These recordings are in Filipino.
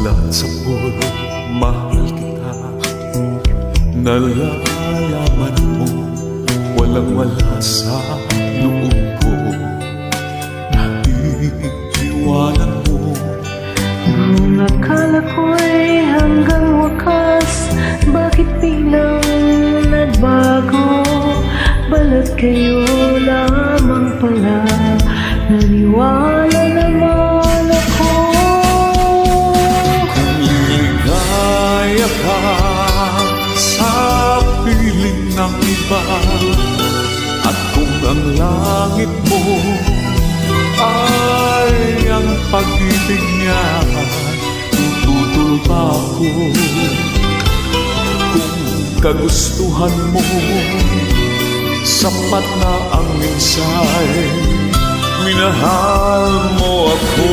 Simula sa puso, mahal kita. Nalalaman mo, walang-wala sa loob ko. Naiiwanan mo. Nung akala ko'y hanggang wakas, bakit biglang nagbago? Balat kayo lamang pala, naniwala naman ako. Kung ligaya ka sa piling ng iba, at kung ang langit mo ay ang pag-ibig niya, tututol pa ako. Kung kagustuhan mo, sapat na ang minsay, minahal mo ako.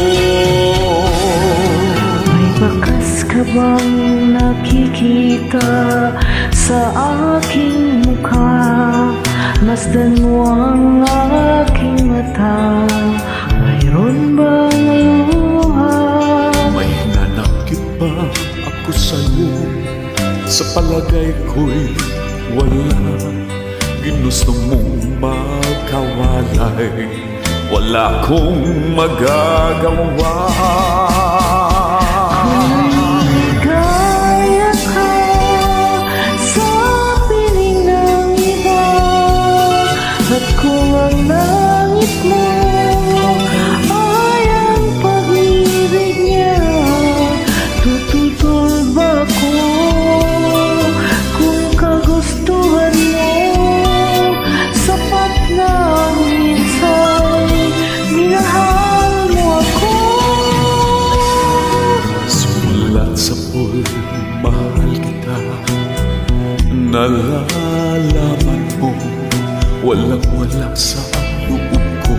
May bakas ka bang nakikita sa aking mukha? Masdan mo ang aking mata, mayroon bang luha? May nanakit ba ako sa'yo? Sa palagay ko'y wala. Ginusto mong magkawalay, wala akong magagawa. Kung ligaya ka sa piling ng iba, at kung ang langit mo ay ang pag-ibig niya, tututol ba ako? Kung kagustuhan mo, sapat na ang minsay, minahal mo ako. Simulat sa puso, mahal kita. Nalalaman mo, walang-wala sa loob ko.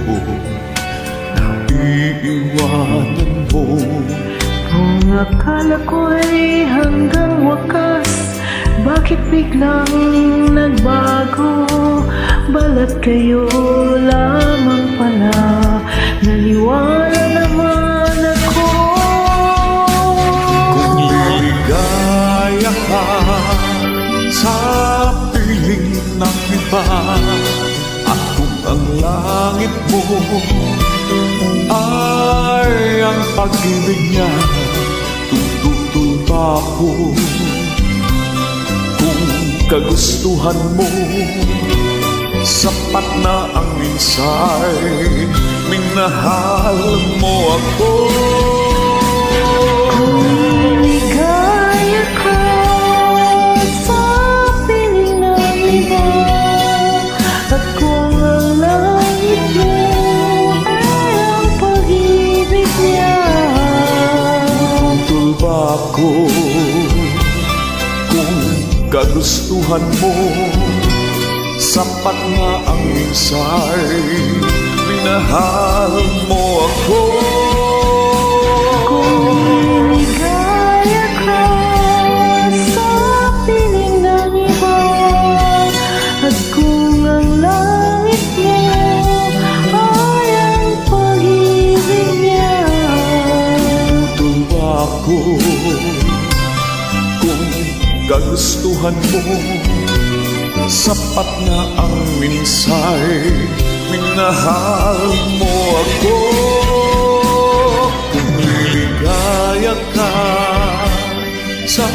Naiiwanan mo. Kung akala ko'y hanggang wakas, bakit biglang nagbago? Balat kayo lamang pala, naniwala naman ako. Kung liligaya ka sa piling ng iba, at kung ang langit mo ay ang pag-ibig niya, tututol pa ako. Kung kagustuhan mo, sapat na ang minsay, minahal mo ako. Kung ligaya ka sa piling ng iba, at kung ang langit mo ay ang pag-ibig niya, Tutol ba ako? Kung kagustuhan mo, sapat na ang minsay, minahal mo ako. kung ligaya ka sa piling ng iba, at kung ang langit mo ay ang pag-ibig niya, Tutol ba ako? Kung kagustuhan mo, sapat na ang minsay, minahal mo ako. Kung liligaya ka sa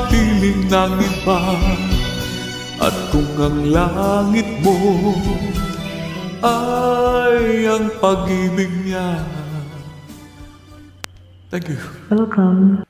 piling ng iba, at kung ang langit mo ay ang pag-ibig niya. Thank you. welcome.